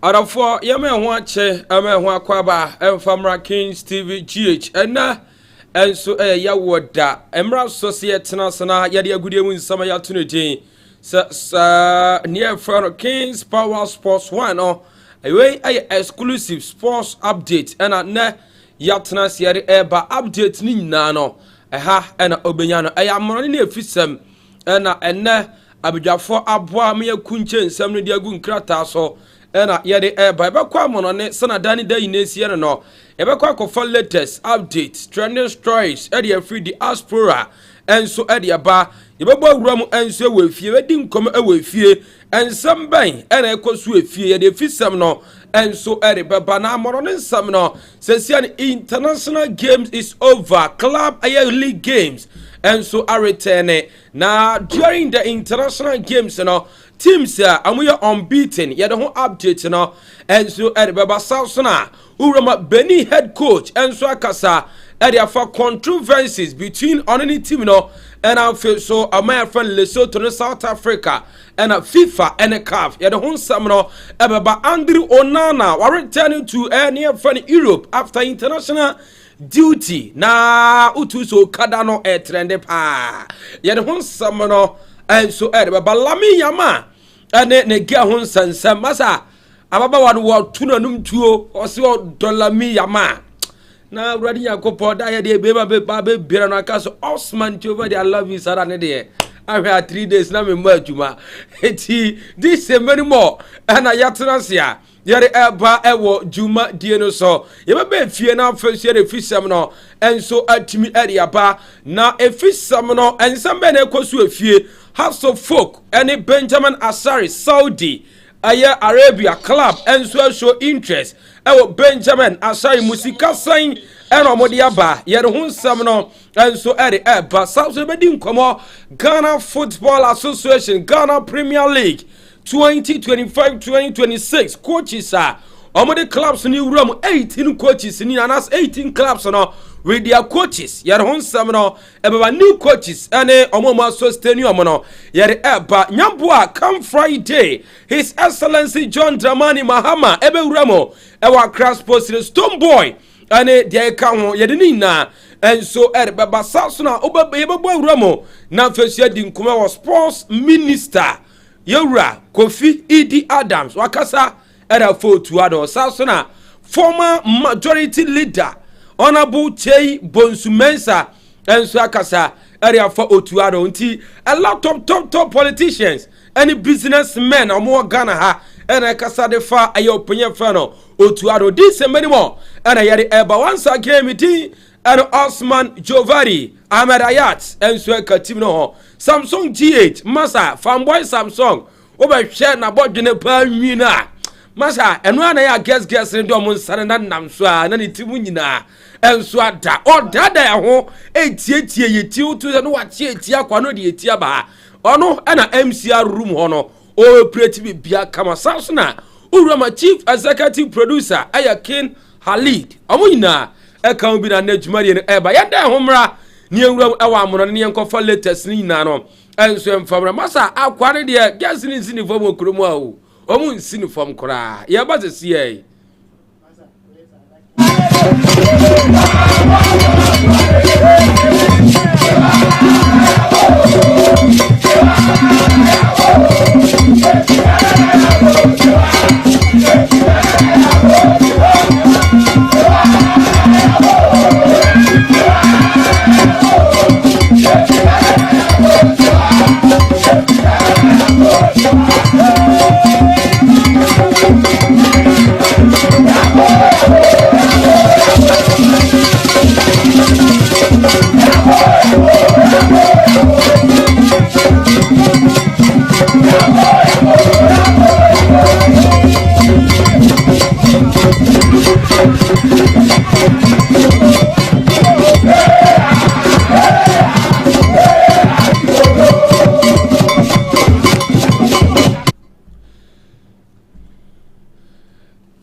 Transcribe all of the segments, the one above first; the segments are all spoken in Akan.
Arafo yame ho ache ame ho akwaba emfamra Kings TV GH ena enso ya woda emra society na sana yade agudie mu nsama ya tunedin sa near from Kings Power Sports 1 no away exclusive sports update ena na yatna siare eba update ni nyina no eha ena obenya no amrone na efisem ena abidwafo aboa me yakunche nsam no de agu nkrata so ena yede eba kwa monone sana dani da inesi no ebekwa kofa latest updates trending stories ede free the diaspora enso ede ba yebebo awura mu enso ewefie wedi nkom ewefie ensam ban ena ekoso efie yede fisam no enso ede baba na monone nsam no sesian international games is over club league games enso are returning na during the international games no teams amuya unbeaten yede ho update no enso ede baba sausona urama Beni head coach enso akasa ede afa controversies between only team no and I feel so my friend Lesotho no South Africa and FIFA and CAF yede ho nsam no baba Andrew Onana were returning to near friend Europe after international duty na utuso kada no trend pa yede ho nsam no enso ede baba Lami Yama ene ne gia ho nsansam masa ababa wa tunanum tuo ose Lami Yama na bradi yakopo da ye be bira na kaso Osman over there. I love you sir ne de I had 3 days na me adwuma eti this many more and ayatransia yare eba ewo juma die no so ye be fie na afesu ye fisam no enso atimi area ba na efisam no ensam be na ekosu efie House of Folk any Benjamin Asari Saudi Aya Arabia club enso show interest ewo Benjamin Asari musika sign eno modiaba yere ho nsam no enso ere eba Saudi be di nkomo Ghana Football Association Ghana Premier League 2025-2026 coaches are omode clubs ni wuram 18 coaches ni anas 18 clubs no with their coaches yere ho nsam no eba new coaches ene omomo sustain no yere eba nyamboa come Friday His Excellency John Dramani Mahama ebe wuramo ewa Accra Sports Stone Boy ene de ka ho yede ni na enso ere baba sasuna obebe wuramo na fesia di nkoma wa sports minister Yura Kofi Idi Adams wakasa era fotu ado sasuna former majority leader Honorable Chei Bonsumensa enso akasa area for otuado nti a lot of top politicians any businessmen omo Ghana ha and akasa de fa ayopenye fa no otuado this and many more and yere eba once again meeting and Osman Jovari Ahmed Ayat enso akatim no ho Samsung G8 Masa fanboy Samsung obehwe na bodwene pa nwina Masa enu ana ya guess ndo mo nsane na nam so a na ne timu nyina enso ada odada ya ho etietie yeti utu no wache etia kwa no de etia ba ono na MCR room ho no o operate bia kama sasuna urama chief executive producer Ayakin Halid omo nyina e kan bi na adwumare no eba yada ho mra ne ewuram ewa amono ne enkofa latest ni nyina no enso emfamra masa akware de guess ni nsini fo mo kromu a o omu nsini fo kora ye ba se ye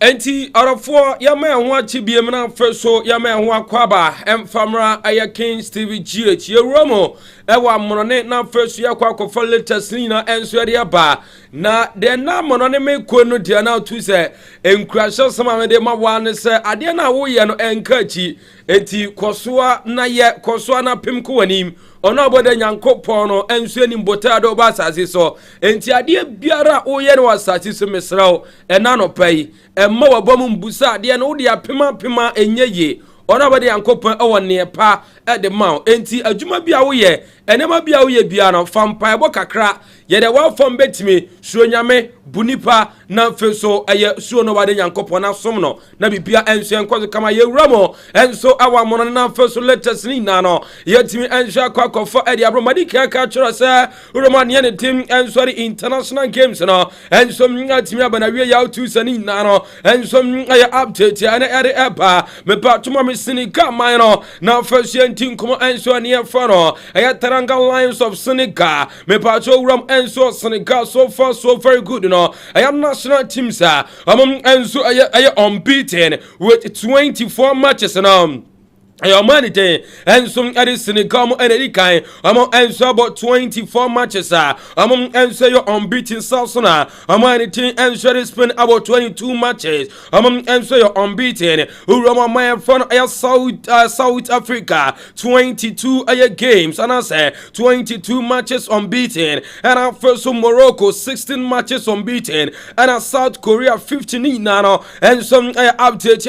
Enti arafo yama ho achibiem na feso yama ho akwaba emfamra aya Kings TV GH yewromo ewa monone na feso yakwa akofa latest ni na enso ade aba na de na mono ne me ko no de na to se enkurahye sama me de ma wa ne se ade na wo ye no enka chi enti kosoa na ye kosoa na pem ko wanim ono abode nyankopon no ensu anim botado ba asase so enti ade biara wo ye no asase so mesrawo ena no pai emma wabom mbusa ade no wo de apema enye ono abode nyankopon e wonne pa e de ma enti adwuma bia wo ye enema bia wo ye bia no fampa ebo kakra ye de wa fom betimi suo nyame bunipa na feso eye suo no wade nyankopon na som no na bibia enso enkozo kama ye wuramo enso awa mono na feso latest ni na no yetimi enso akwakofa edi abromadi kaka choro se uroma ne ne tim enso ri international games no enso atimi abana wie ya otu sani na no enso eye update ya na ere eba me pa tuma me sinika man no na feso entin komo enso ne fa no eye Teranga Lions of Senegal me pa cho wuram enso Senegal so far so very good no I am national teams enso eye unbeaten with 24 matches now. Your money day and some Edison come and Eddie kind among answer about 24 matches among answer your unbeaten South Sudan among anything answer spend about 22 matches among answer your unbeaten Urama my front South Africa 22 games and I say 22 matches unbeaten and our first Morocco 16 matches unbeaten and our South Korea 15 nano and some update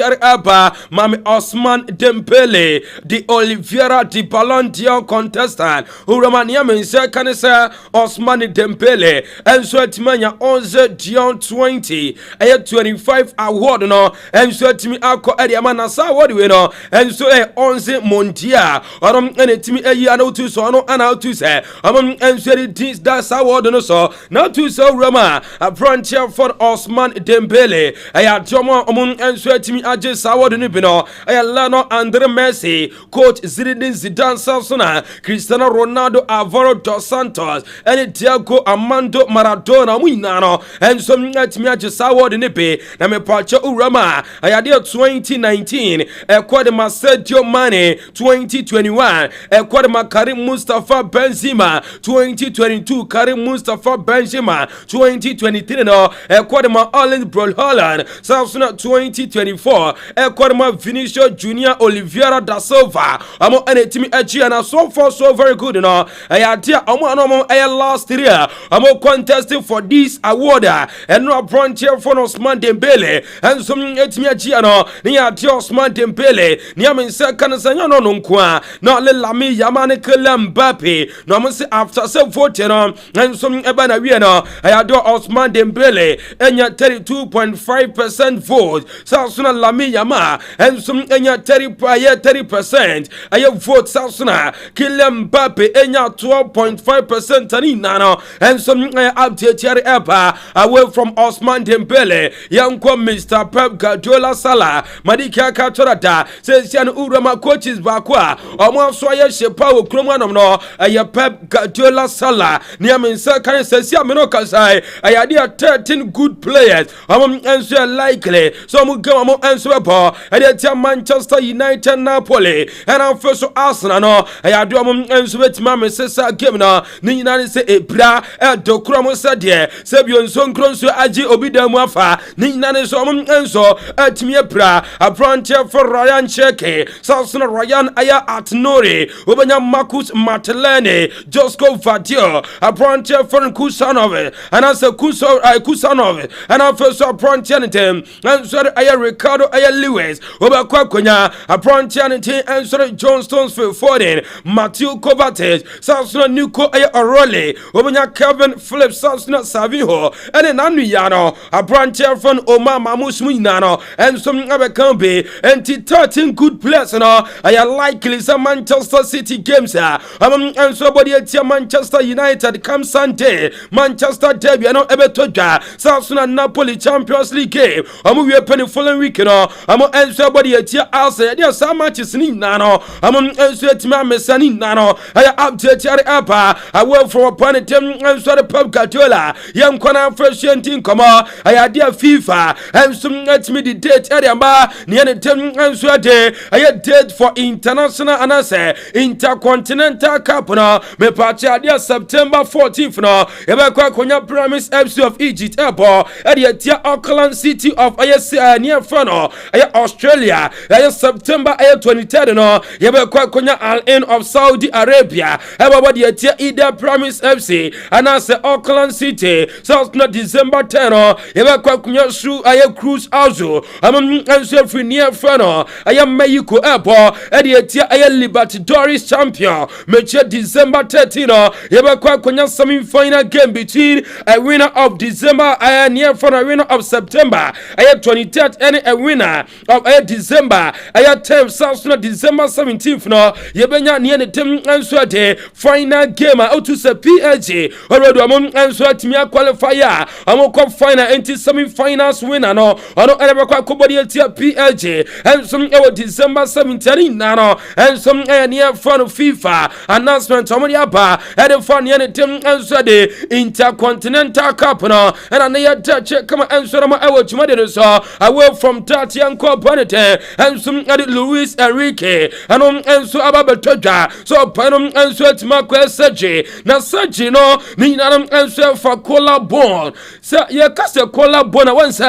Mami Osman Dembele the Oliveira the Ballon d'Or contestant Romania mense kanisa Osman Dembele and so timanya 11 Dion 20 25 award no and so timi akọ ediama na sa award we no and so 11 mondial orom enetimi ayi anotu so no anotu se and so this that award no so na to so Roma a frontier for Osman Dembele ayatomo and so timi age sa award no bi no ayala Andre Messi, Coach Zinedine Zidane Sassona, Cristiano Ronaldo, Alvaro dos Santos, and Thiago Armando Maradona, Winano, and some Natmia Award in Epe, Namepacha Urama, Ayadia 2019, Equadema Sergio Mane 2021, Equadema Karim Mustafa Benzema 2022, Karim Mustafa Benzema 2023, no, Equadema Erling Braut Haaland, Sassona 2024, Equadema Vinicius Junior Oliveira da Silva amo enetimi echi and so far so very good no ayatia amo last year amo contesting for this award and no frontier for Osman Dembele and some etimi echi no ni atia Osman Dembele ni amense kan sanya no nkoa no le Lami Yamane Mbappe no amo se after se vote no and some eba na wie no ayado Osman Dembele enya 32.5% vote Sasuna Lami Yama and some enya 30% aye vote Sasuna Kylian Mbappe enya 12.5% tani nano and some update here ever away from Osman Dembele yanko Mr. Pep Guardiola Salah Madika Katorada says yan urama coaches bakwa omo so aye shepa wo kromanom no aye Pep Guardiola Salah ni amensa kan sesi ameno kasai aye dia 13 good players enso likely so mo gama mo enso ebo aye Manchester United Napoli and our first Arsenal no I do enso betima mesesa game no ni nyina se ebra dokromo sadie sebio nso nkronso agi obidamu afa ni nyina so enso atimi ebra aprontia for Ryan Cherki Sasuna Ryan aya Atnori obanya Marcus Martinelli Josko Vadio aprontia for Kusanov and as a Kusanov and our first aprontia team and so aya Ricardo aya Lewis obakwa konya aprontia team and so John Stones for Foden Matthew Kovacic Sasuna Nuko aya Orole obanya Kevin Phillips Sasuna Saviho and nanu yano aprontia from Omar Mamusmu nano and some abekambe and 13 good players no I likely some Manchester City games and somebody at Manchester United come Sunday Manchester derby no ebetoja Sasuna Napoli Champions League game we penny following week no and somebody at Arsenal there some matches ni nano enso etimi amesa ni nano aya update yare apa away from opponent enso the Pep Guardiola yam kwana fresh komo aya dia FIFA enso etimi the date area ba ne ne tem enso de aya date for international anase intercontinental cup no me party adia September 14th no ebe kwa konya Promise FC of Egypt ebo ade tia Auckland City of near Fano Australia September 23rd no ebe kwa konya Al Ain of Saudi Arabia ebe ade tia Ida Promise FC anase Auckland City so no December 10 no ebe kwa konya Su Cruise Azo enso free near Fano Mexico ebo ade tia Libertadores champion meche December 13 no ebe kwa konya semi-final game between a winner of December near for a winner of September 23rd and a winner of December 10th so December 17th no yebenya near the team enso de final game out to say PSG already among enso timia qualifier among final into semi-finals winner no ono ebe kwa kobodi tia PSG and some December 17th no and some near for FIFA announcement omori aba and for near the team enso de Intercontinental Cup no and another touch come and so ma ewo chimade so away from Tatian Componente and some Luis Enrique and so ababetodwa so panom and so timakwa Sergi na Sergi no ni nanam and so for collarbone so ye kase collarbone once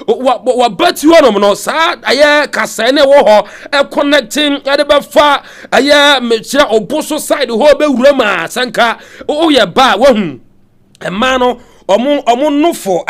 wa bet you no sa aye kase ne wo ho e connecting e be fa aye mechira oboso side ho be wurama sanka o ye ba wo hu emano omo nufo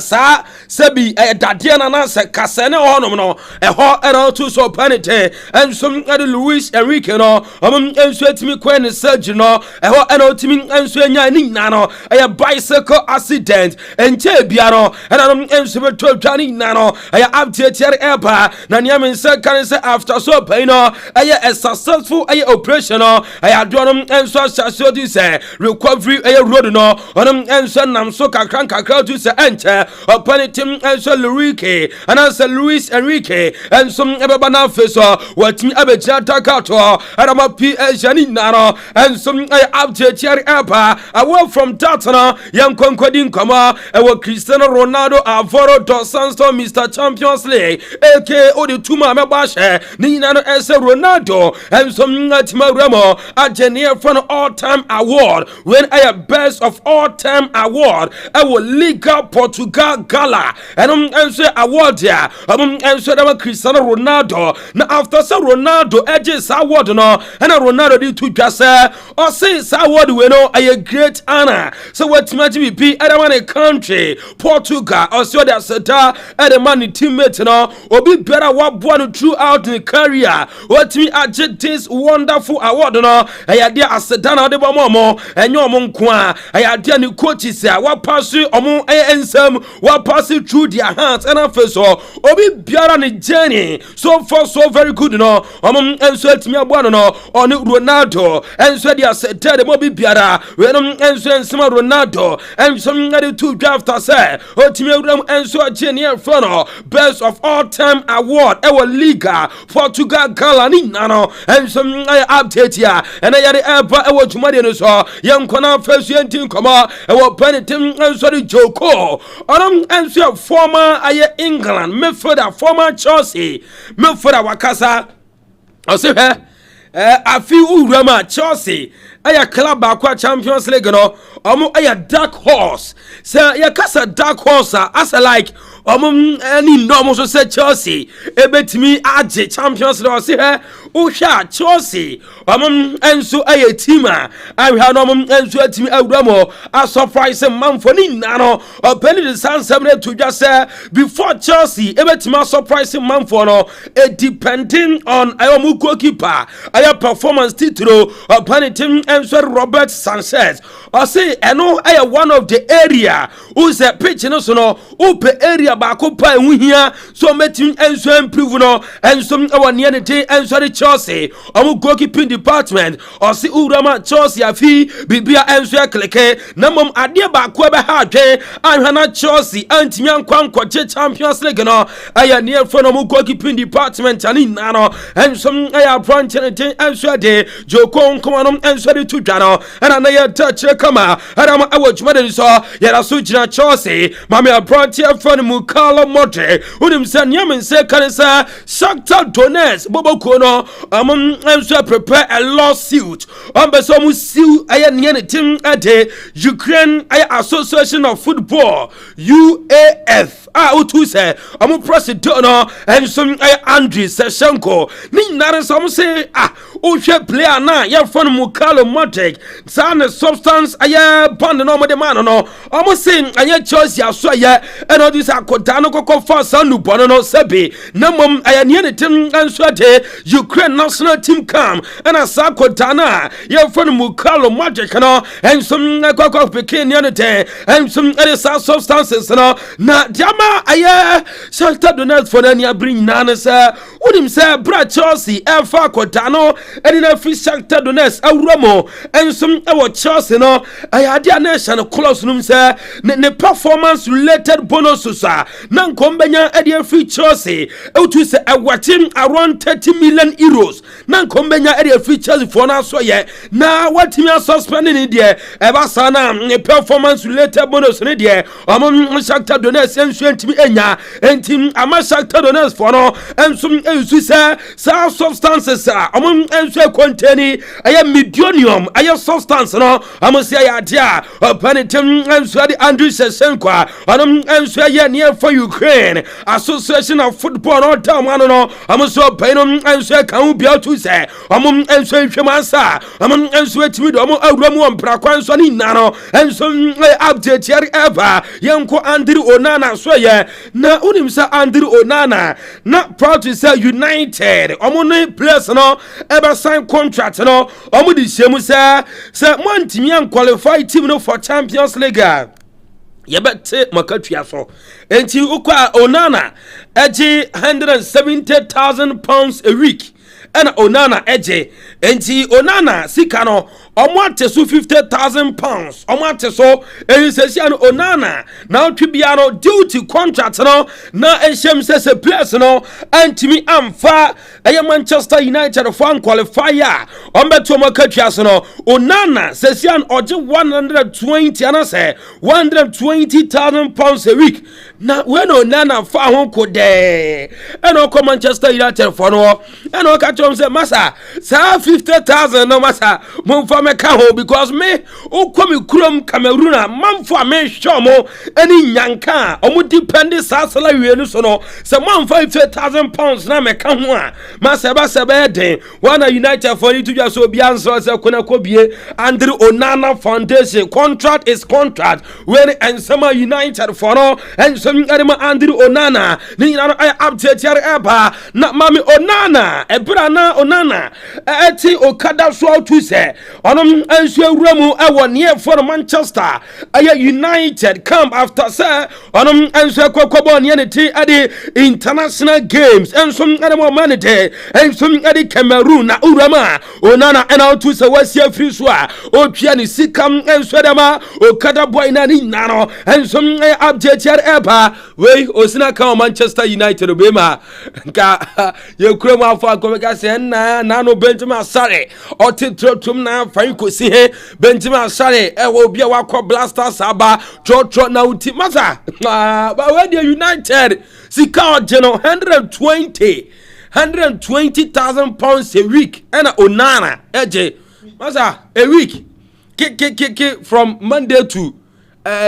sa sebi dade na na se kasene honom no ho era to so panete and some Luis Enrique no enso etimi kwen Sergi no ho era otimi enso anya ni na no bicycle accident enche bia no era enso beto twani na no update here eba na niam nse kan se after so pain no a successful operation no do no enso asase di se recovery road no onom enso nam so kakra to say enche upon team enso Enrique and as Luis Enrique and some ebeba na face watimi abeja takato adama PSG ni naro and some update here apa away from that no yan konkodin koma ewo Cristiano Ronaldo Alvaro dos Santos Mr Champions League aka odi tuma mebashe ni nano ese Ronaldo and some tima remo agenia for an all-time award when best of all-time award Liga Portugal Gala and say award ya and so that Cristiano Ronaldo now after so Ronaldo edges award no and Ronaldo did to just or say award we know a great honor so what might be a country Portugal or so that seta at the money teammate no or be better what born throughout the career what me adject this wonderful award no I idea as dana de bomo and your monkwa I idea new coaches what pass omo ensem what pass it through their hands and after so obi biara ni journey so far so very good no omo enso etimi abuano no on Ronaldo enso dia seta de obi biara we no enso ensem Ronaldo enso ngade two draft say otimi awuram enso ageni efro no best of all time award ewo Liga Portugal Gala ni nano enso update ya and ya de eba ewo jumade no so yankona first yentin koma ewo penitim enso di Joko onom enso former England midfielder former Chelsea midfielder wakasa ose afi urama Chelsea club aqua Champions League no omo dark horse say kasa dark horse as like any normal so say Chelsea ebetimi age Champions League say Usha Chelsea enso team I have no enso etimi awramo a surprise man for ni nano penny the San 7 to just say before Chelsea ebetimi surprise man for no depending on ayomu goalkeeper aya performance titro penny team enso Robert Sanchez I say eno one of the area who's a pitch no so no open area ba ko pa ehia so metin enso improve no enso our near the day enso Chelsea omu goalkeeping department osi urama Chelsea afi bibia enso ekleke na mom ade ba ko be ha adwen anhwana Chelsea antimi ankwanko Champions League no aya near from omu goalkeeping department ani na no enso aya branch enso de Joko nkomanom enso de tudwa no ana na ya touch kama ana ma awojuma de so ya so gina Chelsea mama branch from Mukala Modric unim sanyam se kanisa Shakhtar Donetsk boboko no enso prepare a lawsuit on beso mu siu aya ne team ade Ukraine aya Association of Football UAF utu se president no enso aya Andriy Shevchenko ni nare so say ohwe player na ya fon Mukala Modric sana substance aya band no mo de man no say anya Chelsea aso aya eno dis akoda no kokko for sanu bono no sebe na mom aya ne team enso de Ukraine national team come and asa akoda na ya fon Mukala Modric no enso kokko pikin ne te enso ere sa substances no na jama aya Shakhtar Donetsk for na bring nana sa unim sa bra Chelsea efa akoda no eni na free Shakhtar Donetsk awramo enso ewo Chelsea no aya dia nation close num sa ne performance related bonuses na nkombenya edi free Chelsea utu se awatim around 30 million euros na nkombenya edi free Chelsea for na so ye na watimi suspending ni de eba sana ne performance related bonus ni de Shakhtar Donetsk enso ntimi enya entim ama Shakhtar Donetsk for no enso ensu se sa substances enso contain aya medionium aya substance no say aya dia panitim enso di Andriy Shevchenko enso aya near for Ukraine Association of Football no down one no so painum enso kan bia to say enso hwemansa enso etimi do awramu ampra kwanso ni nano enso update here ever yanko Andriy Onana so ye na unim sa Andriy Onana na proud to say United no players no ever sign contract no di shemu say montimi an qualify team no for Champions League yebete makatua so enti ukwa Onana eji 170,000 pounds a week and Onana eje enti Onana sikano omwate so 50,000 pounds omwate so elisesiano Onana na twibiano duty contract no na ehyem se place no antimi amfa eye Manchester United for qualifier ombeto makatwa so no Onana sesian oje 120 and say 120,000 pounds a week na when Onana fa ho kode eno ko Manchester United for no eno ka chom say masa sa 50,000 no masa mo fa me ka ho because me ukomi krom Cameroon manfo me shomo eni nyanka omo depend sa salary no so no say man 50,000 pounds na me ka ho a masa ba se be den one United for you to just so bi answer say kona ko bie Andriy Onana Foundation contract is contract when Ensema United for no and some Andriy Onana ni na I update here eba na mami Onana ebra na Onana eti okada so to say onom enso awuramu ewo near for Manchester aya United come after say onom enso kwakwabo ne ti ade international games enso ademo manage enso ade Cameroon na urama Onana ena to say wasia free so a otwia ni sikam enso dema okada boy na ni nano enso update here eba we osina ka Manchester United obema nka ye kuremu afa akomeka se na no Benjamin Sare otitrotum na fan kosi he Benjamin Sare ewo bia wakọ Blasters aba trotro na uti masa ba we the United sika ogeno 120,000 pounds a week and Onana eje masa a week kick from Monday to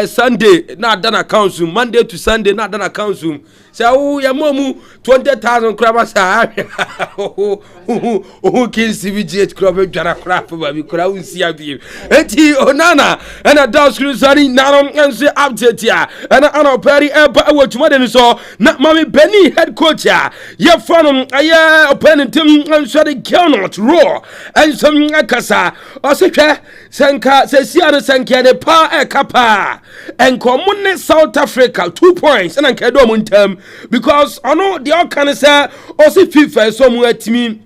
Sunday na dana council Monday to Sunday na dana council so ya momu 20,000 kraba sa kin CVGH kraba jara kraba ba bi kra unsi abi enti Onana and down screen sorry na ense update ya and ana peri eba awotuma de so na mami Benny head coach ya ye fon aye opponent ense de cannot raw and some akasa osehwe senka sesia no senka de pa ekapa en common South Africa 2 points and anka do montam because ono the all can say o si FIFA so mu atimi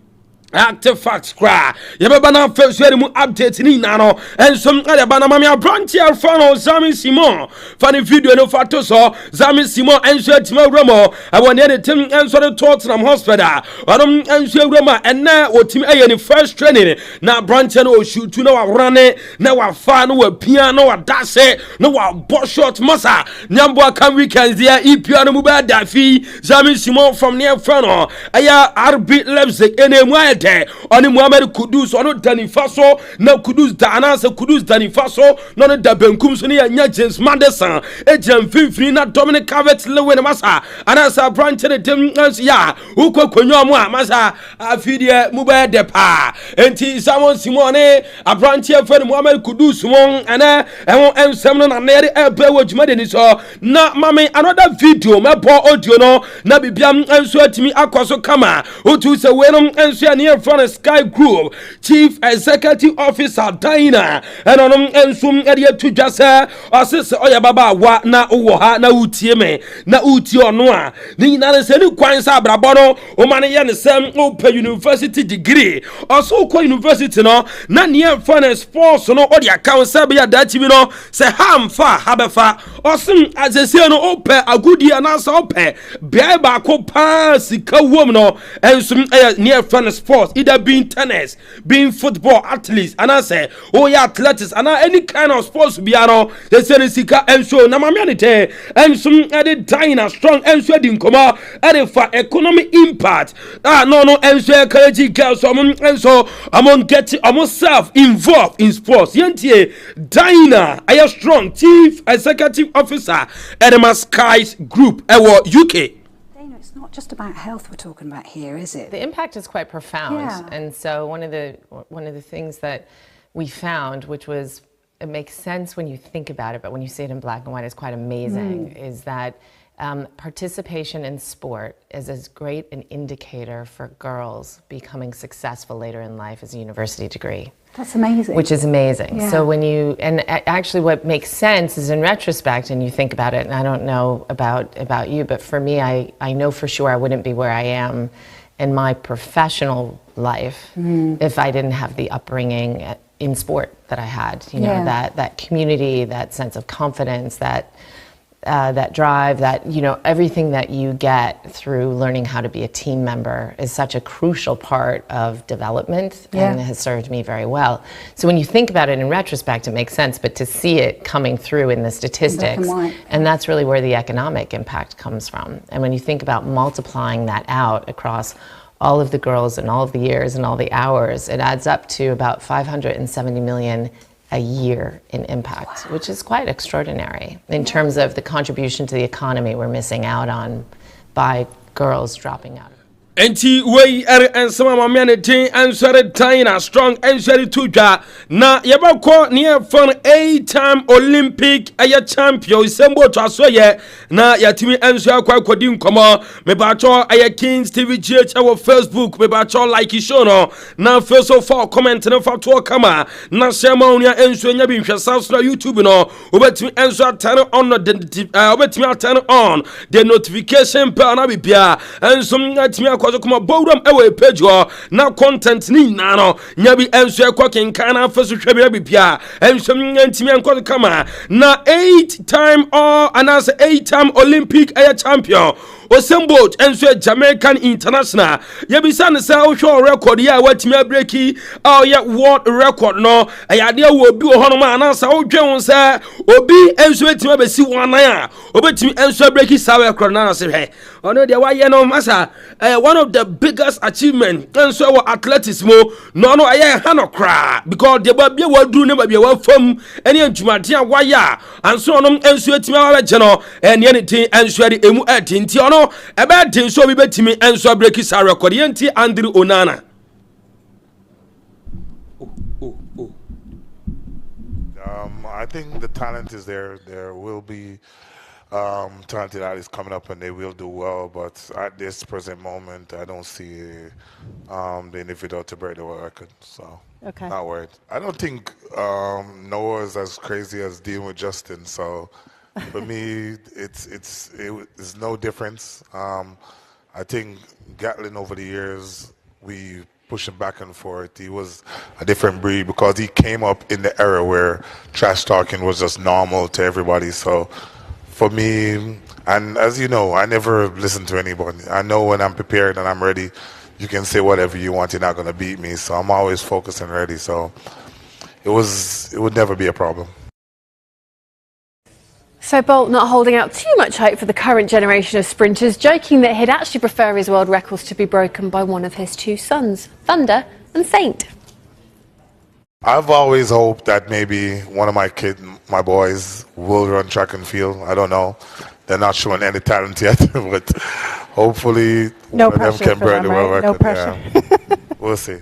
active facts cry. Yabana first very mu update ni nano. And some Ayabana Mamia branch here fan of Zami Simon. Funny video no photo so Zami Simon and Timo Romo. I want any team answer the Tottenham Hospital. And Roma and now what team A in the first training. Now branch and shoot to no run it. Now a fan no piano a dash it. No a boss shot massa. Nyambwa can weekends there. Piano Muba Daffy. Zami Simon from near Frano. Aya RB Leipzig in a Mwete. Oni Muhammad Kudus ono Dani Faso na Kudus Dana se Kudus Dani Faso no no Dabenkum so ne James Madison Ejam Fifini na Dominic Calvert-Lewin masa anasa branch ne dem ya ukwa kwenyo mu masa afidie Muba Depa enti Simon Simone a branch here for Muhammad Kudus mon ana ehon ensem no na nere ebe wodwuma de ni so na mame another video me bo audio no na bibiam enso atimi akoso kama otu se wenom enso near front Sky Group Chief Executive Officer Dina and on ensum area to just assist oya baba wa na uwo ha na utie me na utie ono a ni na se ni kwan sa brabo no o mane ye ne sem open university degree also ko university no na near front sports no o dia kan sa be ya dachi bi no se hamfa habefa osim azese no open agudi anasa open bia ba ko pa sika wom no ensum near front sports either being tennis, being football athletes, and I say, oh yeah, athletics, and any kind of sports be ano. They say sika and so na mamianite and some added Dina strong and so din koma added for economic impact. No and so encourage girls and so among getting almost self involved in sports. Yentie Dina, I am strong Chief Executive Officer at Sky's Group, UK. Not just about health we're talking about here, is it? The impact is quite profound. Yeah. And so one of the things that we found, which was, it makes sense when you think about it, but when you see it in black and white, it's quite amazing, is that participation in sport is as great an indicator for girls becoming successful later in life as a university degree. That's amazing. Which is amazing. Yeah. So when you, and actually what makes sense is in retrospect, and you think about it, and I don't know about you, but for me, I know for sure I wouldn't be where I am in my professional life if I didn't have the upbringing in sport that I had. You know, that community, that sense of confidence, that drive, that, you know, everything that you get through learning how to be a team member is such a crucial part of development and has served me very well. So when you think about it in retrospect, it makes sense, but to see it coming through in the statistics, and that's really where the economic impact comes from. And when you think about multiplying that out across all of the girls and all of the years and all the hours, it adds up to about 570 million a year in impact, which is quite extraordinary in terms of the contribution to the economy we're missing out on by girls dropping out. Enti wey and some of my men team answered Dina strong answered to ja na yabako near fun 8-time Olympic aya champion sembo to so ye na yatimi answer kwa kwadi nkomo me ba cho aya Kings TV GH our Facebook me ba cho like show no na first of all comment na fa to kama na shema unia answer nya bi hwesa so YouTube no obetimi answer turn on the obetimi turn on the notification bell na bibia ensum atimi kuma bowram ewe page ho na content ni na no nya bi enso ekwa kenkan na afaso hwebia bibia enso ntimi enko kama na 8-time or another 8-time Olympic air champion Osembo enso Jamaican international yebisa ne sa ohwo record ya watimi abreki ya world record no ayade wo obi ho no ma na sa odwen se obi enso etimi abesi wanan a obetimi enso abreki sa record na se he ono de wa ye no masa one of the biggest achievement enso wa athletics mo no aye hanokra because de ba bia waduru ne ba bia wa fam ene antwumade a wa ya anso no enso etimi wa je no ene ne tin enso de emu atinti ono ebe din so bi betimi enso break sa record yenti Andrew Onana. I think the talent is there. There will be talented artists coming up and they will do well, but at this present moment, I don't see the individual to break the world record. So, not worried. I don't think Noah is as crazy as dealing with Justin. So, for me, it's no difference. I think Gatlin over the years, we pushing back and forth. He was a different breed because he came up in the era where trash talking was just normal to everybody. So for me, and as you know, I never listen to anybody. I know when I'm prepared and I'm ready, you can say whatever you want, you're not going to beat me. So I'm always focused and ready. So it would never be a problem. So Bolt not holding out too much hope for the current generation of sprinters, joking that he'd actually prefer his world records to be broken by one of his two sons, Thunder and Saint. I've always hoped that maybe one of my boys will run track and field. I don't know. They're not showing any talent yet, but hopefully No one of them pressure can for break them, the world right? No record. pressure. Yeah. We'll see.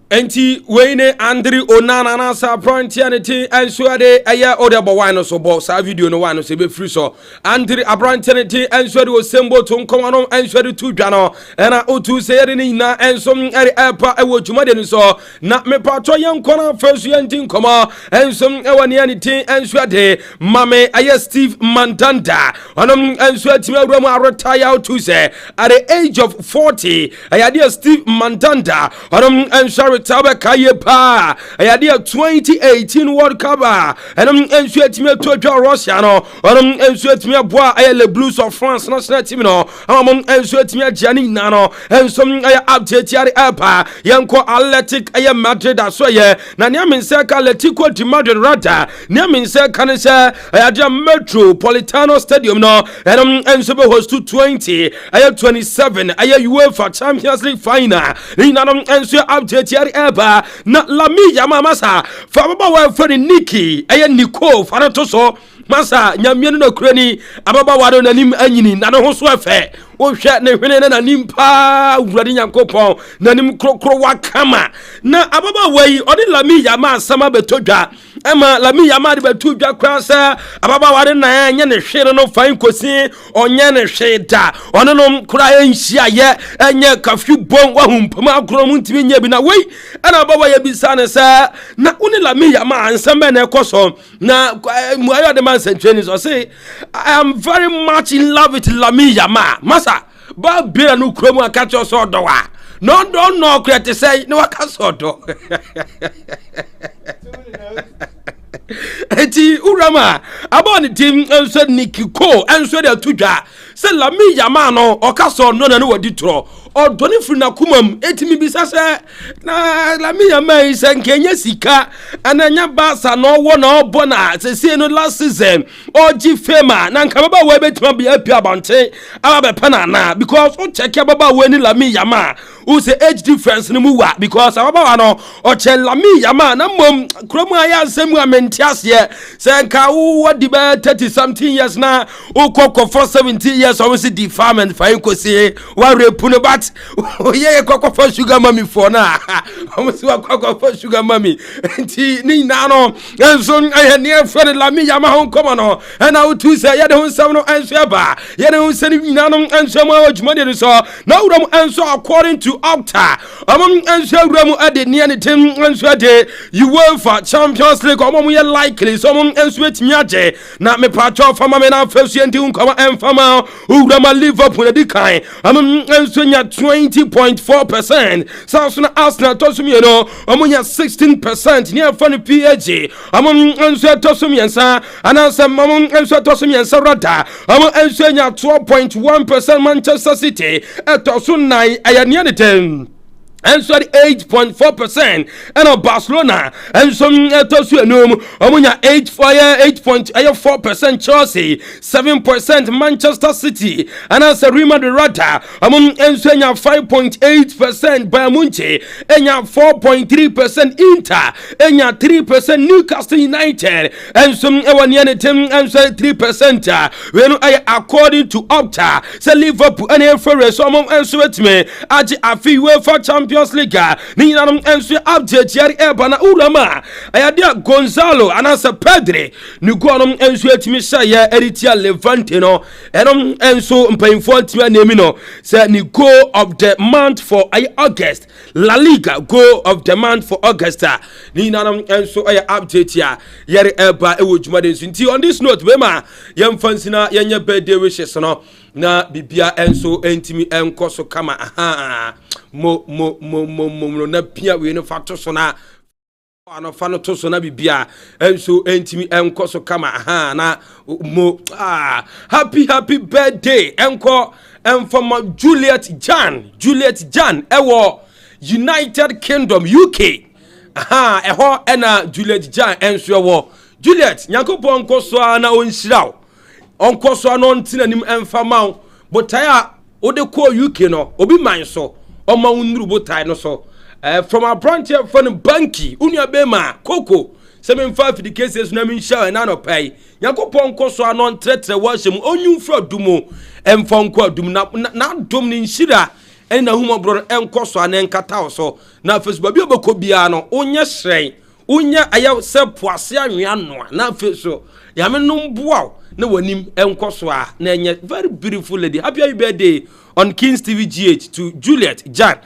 Enti Wayne Andri Onana na sa Abrantianity and Suade aya odebo wine so bo sa video no wine so be free so Andri Abrantianity and Suade o sembo to nkomano and Suade tu dwano na otu se yere ni na enso ere epa ewo dwumade ni so na me pato yenkona first yentin koma enso ewani anity and Suade mame aya Steve Mandanda onom enso atimi awura mu retire to say at the age of 40 aya dear Steve Mandanda onom enso Tabe Kaye Pa, Ayadia 2018 World Cup, and Ensuetimia to Russia, no, Ensuetimia Bois, Le Blues of France, national team, no, Ensuetimia Gianni Nano, and some update Yari Apa, Yanko Athletic, Madrid, as well, Naniamin Seka, Letico de Madrid Rata, Niamin Seka, Ayadia Metropolitano Stadium, no, and Ensuebe host 220, I have 27, I have UEFA Champions League final, Ninanum Ensu update Yari Eba na Lami Yama masa fa baba wa fani Nikki eye Nico fa to so masa nyamie no kurani ababa wa do nanim anyini na no ho so afa wo hwe na hwene na nanim pa wurade Nyankopon nanim krokro wa kama na ababa wa yi odi Lami Yama asama betodwa ema Lami Yama de betodwa kwa sa ababa wa de na anya ne hwe no fan kosi onye ne hwe da ono no kura enhia ye enye kafu bon wa humpama akro mu ntimi nya bi na wei ana baba ya bisa ne sa na uni Lami Yama ansamba na ekoso na muayo de man sentweni so say I am very much in love with Lami Yama masa ba bia no kromu akacho so do wa no create say no waka so do eti urama aboni team enso Nikiko enso de tudwa say Lami Yama no okaso no na no wadi tro odoni firi na kumam etimi bisa se na Lami Yama ise nkenya sika ananya basa no wo na obona se no last season oji fema na nka baba we betima bia pia abante aba be pana na because o check baba we ni Lami Yama o say age difference ni mu wa because baba wa no o che Lami Yama na mom kromu aya nsemu amentiase se nka wo wadi be 30 something years na o kokko for 70 years o say the farm and fine kosi wa repu no but yeah kwakwa for sugar mommy for na almost kwakwa for sugar mommy nti ni na no enso aye ne friend Lami Yama hon come no and now to say ya de hon sam no enso ba ya de hon sani na no enso ma ojumade no so na uram enso according to Opta enso uram ade ne ne tem enso ade UEFA Champions League omom ye likely so enso etimi age na me patcho fama me na fasu enti nkoma enfama uram Liverpool edi kan enso nya 20.4%. Samsung Arsenal tosumi no omunya 16%. Near funny PSG. Among enso tosumi ensa anansa among enso tosumi ensa rada. Among enso nya 12.1%. Manchester City etosun 9 ayania de 10. And so 8.4% and of Barcelona and some Tosuenum Omunya 8.4% Chelsea 7% Manchester City and as a Real Madrid Rata among Ensenya 5.8% Bayern Munich enya 4.3% Inter enya 3% Newcastle United and some Ewaniane Tim and say 3% when I according to Opta say Liverpool and Ferris among Ensuetme Aji Afi UEFA Champions League ni nanum enso update yari eba na ulama ayadia Gonzalo anasa Pedri ni gonom enso etimi sha ya Eritia Levante no enom enso mpayinfo timi anemi no say ni goal of the month for August La Liga goal of the month for August ni nanum enso aya update ya yari eba ewo jumade nti on this note we ma yemfansina yenye birthday wishes no na bibia enso entimi enkoso kama aha mo na pia we no fa to so na ano fa no to so na bibia enso entimi enko so kama na mo happy birthday enko enfoma Juliet Jan ewo United Kingdom UK eho ena Juliet Jan enso ewo Juliet Nyankopon nkoso na onhyiraw onkoso no ntina nim enfama botaya ode ko UK no obi man so oma unuru botai no so from our branch from Banky unia bema Coco 75 the cases na min sha na no pai Nyankopon nkoso no ntretre washem onyum fra dumo emfonko adum na dom ni nhira ena huma bro enkoso anen kata so na Facebook bi obeko bia no onye hren unya aya se poase anwea no na feso ya me no mboa na wanim enkoso a na enye very beautiful lady happy birthday on Kings TV GH to Juliet Jan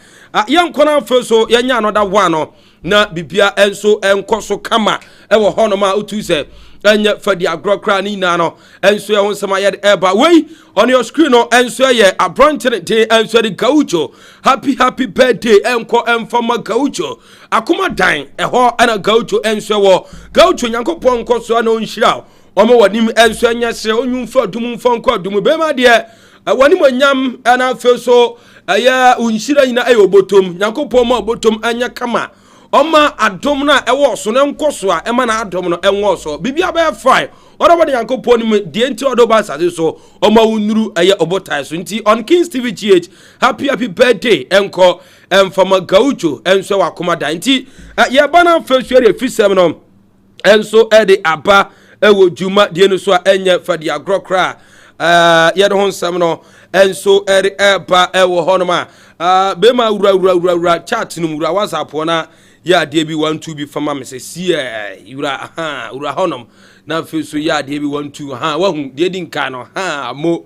yan kona feso yanya another one na bibia enso enkoso kama ewo hono ma utu se enye fadi agrokra ni na no enso ye honsema ye eba wey on your screen no enso ye abronte day enso the Gaucho happy birthday enko enfama Gaucho akoma dan eho ana Gaucho enso wo Gaucho Nyankopon nkoso na onhira omo wanim enso enya sere onwumfa adum mfonko adum be ma de wanim onyam ana feso aya unhira nyina ayo botom Nyankopon ma botom anya kama Oma adom na ewo so na nkoso a ema na adom no enwo so bibia be fry ora bode Nyankopon ni de enti odo ba sase so oma unuru eye obotai so nti on Kings TV GH happy birthday enko emfama Gaucho enso wakoma da nti ye bana fesuere fisem no enso e de aba ewo juma de no so enye fadi agrokra ye de honsam no enso e de eba ewo honoma be ma ura chat no ura WhatsApp na ya de bi 12 bi fama me se sie ura honom na feso ya de bi 12 wa hu de din ka no mo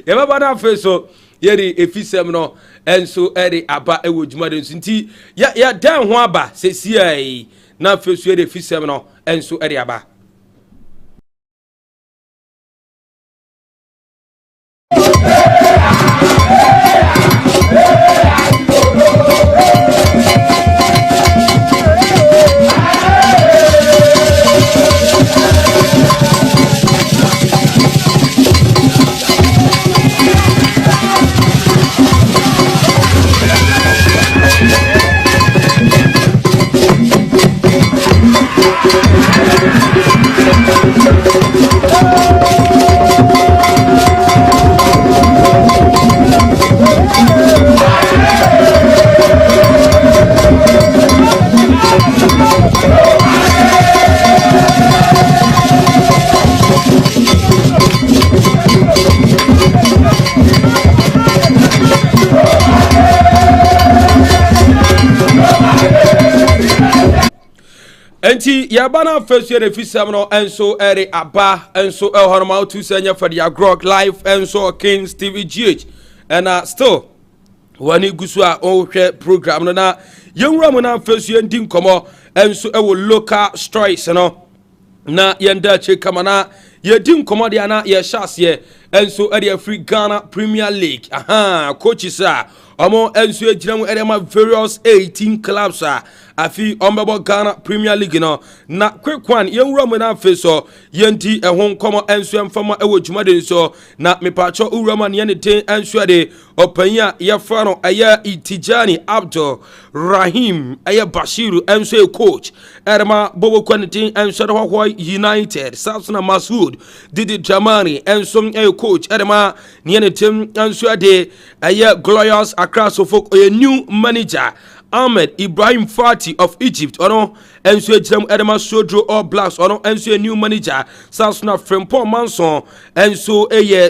ya baba na feso yeri efisem no enso eri aba ewo juma de nti ya dan ho aba se sie na feso yeri efisem no enso eri aba Enti yabana fesu ye fisam no enso eri aba enso ehoroma otu senya for the agrok live enso Kings TV GH and still wani gusu a ohwe program no na yenwura mo na fesu ndi nkomo enso ewo local stories no na yenda che kama na yedi nkomo de na ye hyase enso eri Afri Ghana Premier League coaches a omo enso ejiramu erema various 18 clubs afi ombebo Ghana Premier League no na quick one yenwura mo na feso yenti ehon nkomo enso emfama ewo jumade nso na mepacho urama ne ne ten enso de opanya yefra no aya Itijani Abdul Rahim aya Bashiru enso coach erema bobo kwanitin enso de hwa United Samson Masoud Didi Dramani enso coach erema ne tem enso de aya Glorious Accra Sofok a new manager Ahmed Ibrahim Fati of Egypt ono enso ejram edema Sodro All Blacks ono enso a new manager Sasuna Frempong Manson enso eye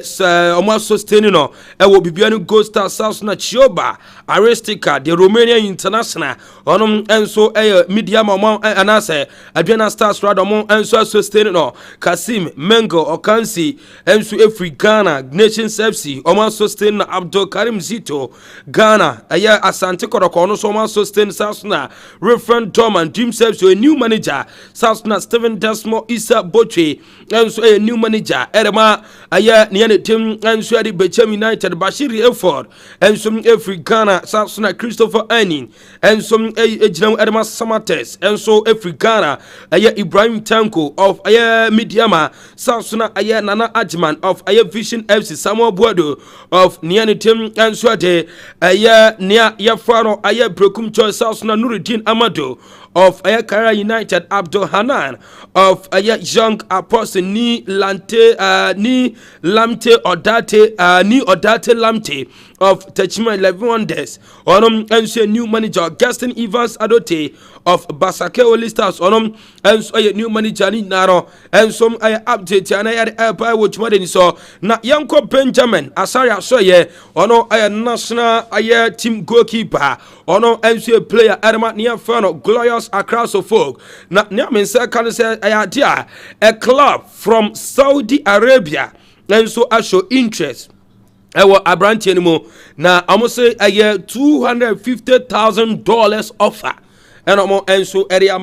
omo sustain no ewo bibianu Gold Star Sasuna Chioba Aristica the Romanian international ono enso eye media mama anase Adriana Stars Radomo enso sustain no Kasim Mengo Okansi enso Afri Ghana Nations FC omo sustain na Abdul Karim Zito Ghana eye Asante Kodoko ono so sustain Sasuna Referent Tom and Dream Service so a new manager South na Stephen Desmo Isa Botwe so a new manager Erema aya ne team so ade Bechem United Bashir Effort so every Ghana South na Christopher Enin so ejina Erema Samates so every Ghana aya Ibrahim Tanko of aya Midiama South na aya Nana Ajman of aya Vision FC Samuel Buado of Niani team so ade aya nia Yafano aya Brokum Choice South na Nuruddin Amado of Ayakara United Abdul Hanan of Aya Young Apostle ni Lamte Odate Lamte of Techima 11 Wonders and new manager Gaston Evans Adote of Basake Oli Stars and so a new manager ni Naro and some update and I had a which modern so na Yanko Benjamin Asaya Soye aya national aya team goalkeeper and so a player Adama near Fano Glorious across of folk na nyamin say can say aya a club from Saudi Arabia and so I show interest ewo abranti animo na amo say aya $250,000 offer and amo and so area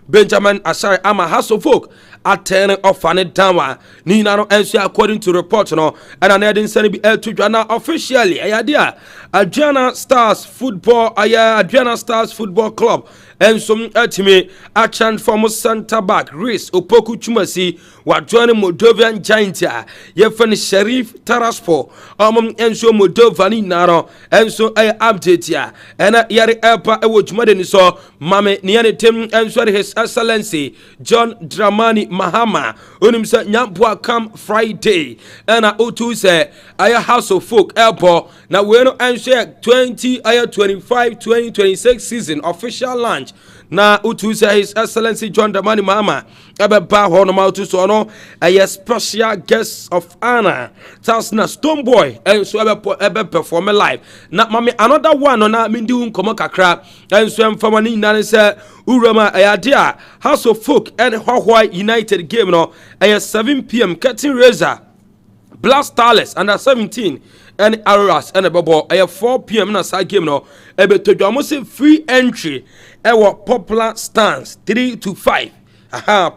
Benjamin Asari ama haso folk attend offer ne down ni na no enso according to report no and an edin send be to Ghana officially aya Adriana Stars Football Club and some ultimate action from center back Reese Opoku Chumasi wa join Moldovan giant Yefan Sharif Taraspo and so Moldovani naro and so I update ya and yari elpa which modern so mame niane tem and so his excellency John Dramani Mahama unim sa nyampua come Friday and utu say aya house of folk elpo na we no answer 2025-2026 season official launch na utu say his excellency John Dramani Mahama ebe ba ho no ma utu so no a special guest of honor that's na Stone Boy and so ebe perform live na mame another one na mindi unkomo kakra and so emfama ni na say urama ayadia House of Folk and Hawaii United game no 7 p.m. Curtain Razor Blast Stars under 17 and Aroras and a bubble 4 p.m. na sa game no ebe to say free entry ewo Popular Stands 3 to 5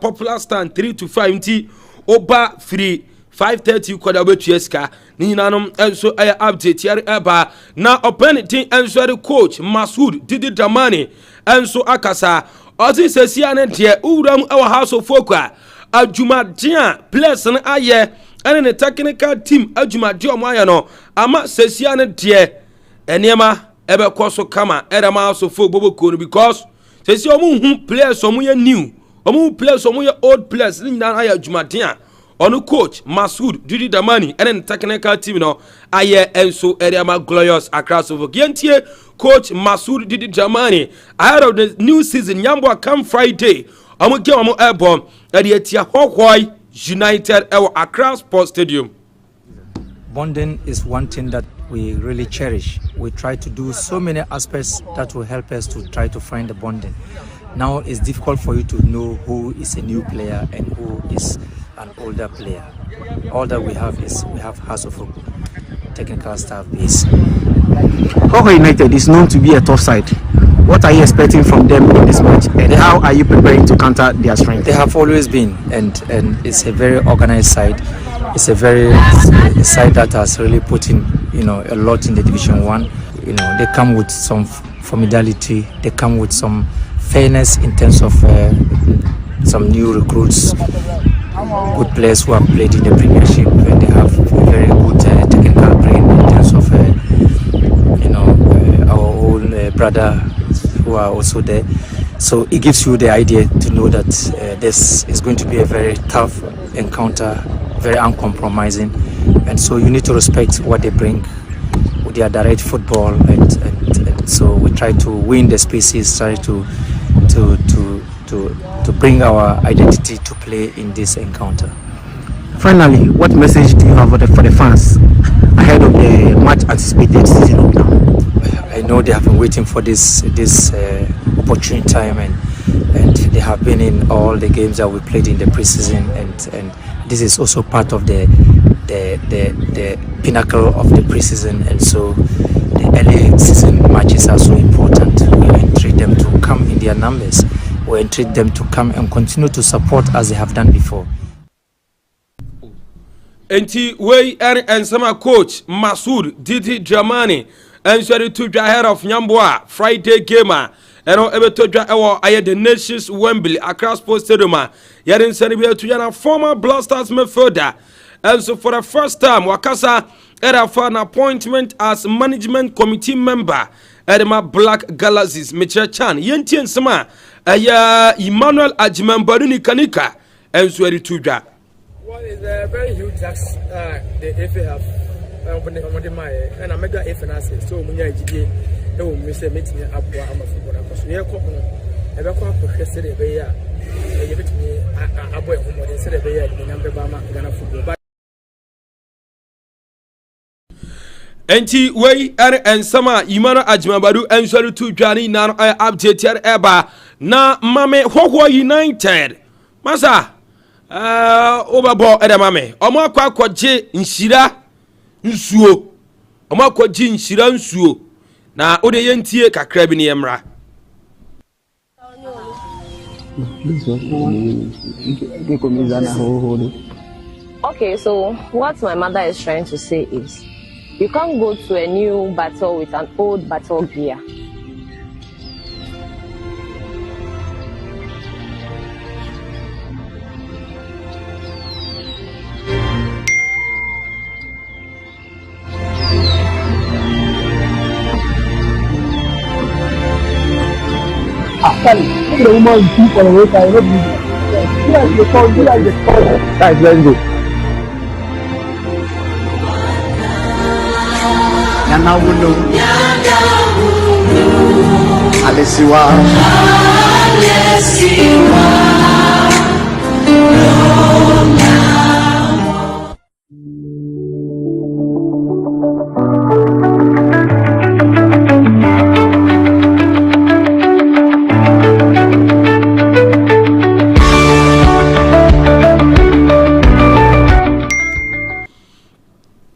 Popular Stand 3 to 5 nti oba free 5:30 kwada betueska ni nanom enso update yare eba na opportunity enso the coach Masoud Didi Dramani enso akasa ozi sesia ne de uram ewo House of Folk adwumadia players na aye and the technical team adwumadia omo no ama sesia ne de enema ebe koso kama edama House of Folk boboko because sesia omo hu players omo ye new omo players omo ye old players ni na aye adwumadia onu coach Masoud Didi Dramani and the technical team no aye enso edama Glorious across over gentie coach Masoud Didi Dramani ahead of the new season Yambo come Friday omo game omo airborne at the Hawaii United Accra Sports Stadium. Bonding is one thing that we really cherish. We try to do so many aspects that will help us to try to find the bonding. Now it's difficult for you to know who is a new player and who is an older player. All that we have is we have House of Folk technical staff base. Hawaii United is known to be a tough side. What are you expecting from them in this match, and how are you preparing to counter their strength? They have always been, and it's a very organized side. It's a very side that has really put in, a lot in the Division 1. They come with some formidability. They come with some fairness in terms of some new recruits, good players who have played in the Premiership, and they have a very good technical brain in terms of our own brother who are also there. So it gives you the idea to know that this is going to be a very tough encounter, very uncompromising, and so you need to respect what they bring with their direct football, and so we try to win the spaces, try to bring our identity to play in this encounter. Finally, what message do you have for the fans ahead of the much anticipated season opener? I know they have been waiting for this opportune time, and they have been in all the games that we played in the preseason, and this is also part of the pinnacle of the preseason, and so the early season matches are so important. We entreat them to come in their numbers we entreat them to come and continue to support as they have done before. Enti wey and sama coach Masoud Didi Dramani and so to ahead of Nyamboa Friday gamer and ebeto dwa ewo aye the Nations Wembley Accra Sports Stadium yadin send be to yana former Blasters midfielder and so for the first time Wakasa era for an appointment as management committee member at my Black Galaxies Michel Chan yentien sama aya Emmanuel Ajimambaduni Kanika and so to dwa. Well, it's a very huge tax the FA have on the Maya, and I made that FA assets. So, when I did, they will miss a meeting up where I'm a footballer. Because we are cooking a record for yesterday, they give it to me. I bought home what they said, the number of Ghana football. Enti wey and sama Imana Ajimabadu and sorry to Johnny now I update eba na Mame Hogwa United. Masa Obabo edamame omo akwaje nshira nsuo omo akwaje nshira nsuo na ode yentie kakra bi ne yemra. Okay, so what my mother is trying to say is you can't go to a new battle with an old battle gear. The woman is too far away. I love you. Yes, the call. Guys, let's go. Yana Wulu. Alessiwa.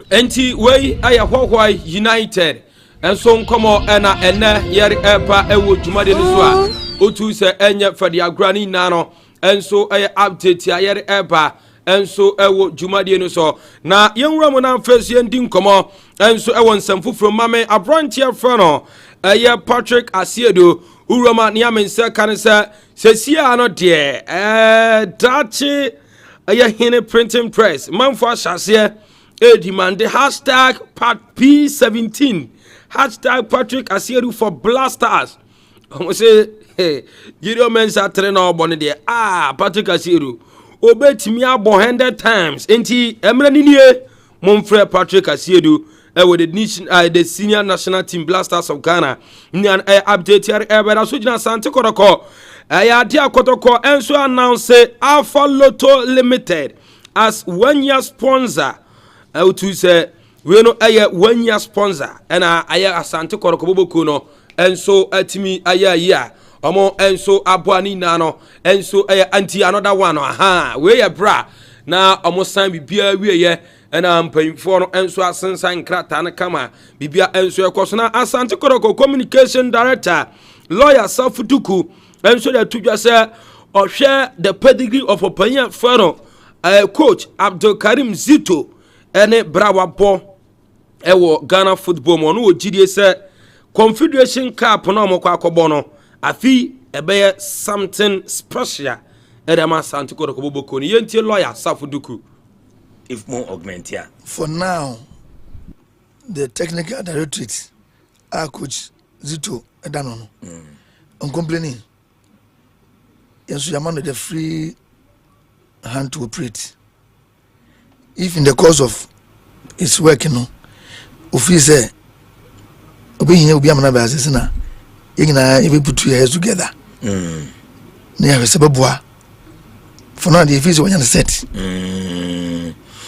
Enti wey aya Hogwa United and so nkomo ena ene yeri epa ewo dwumade no so a otu se enye fadi agrani nano enso aya update ya yeri epa enso ewo dwumade no so na yenwura mo na face yendi nkomo enso ewo nsamfufuro mame abrantia frano aya Patrick Asiedo uroma ne amense kan se sia no de dachi aya hine printing press manfo asase demand the hashtag P17 hashtag Patrick Asiedu for Blasters. I say, hey, you don't mention train or bonnet there. Patrick Asiedu. Obey me about 100 times. Enti Emraninie, Monfrey Patrick Asiedu, with the senior national team Blasters of Ghana. Nyan update here, but also Jina Sante Koroko. Dia Kotoko, and so announce Alpha Lotto Limited as 1 year sponsor. To say we no aye 1 year sponsor and aye Asante Koroko no and so atimi aye ya omo and so aboani nano and so aye anti another one we ya bra na omo san bibia we ye and mpanyimfo no and so asensan krata na kama bibia and so ekoso na Asante Koroko communication director lawyer Safutuku and so that to just say or share the pedigree of opinion fero coach Abdul Karim Zito ene brawa bo ewo Ghana football mo no ogidie se Confederation Cup no mo kwa akobo no afi ebe something special edema Asante Koroko boboko ni yentie lawyer Safuduku if more augment here for now the technical directorate coach Zito edano no on complaining yes you man the free hand to operate. If in the course of his work, you know, officer, obi here obi amana ba asesina, if we put two heads together. Near Sebabua. For now, the officer was set.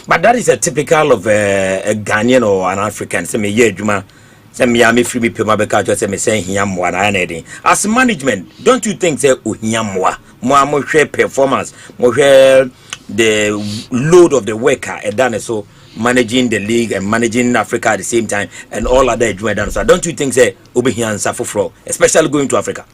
But that is a typical of a Ghanaian or an African. Say me yeah, Juma. Say me am free me pema beka just say me say hiyamwa na anything. As management, don't you think say hiyamwa? Mo share performance, mo share the load of the worker done so managing the league and managing Africa at the same time and all other done so don't you think say obi here and suffer for especially going to Africa?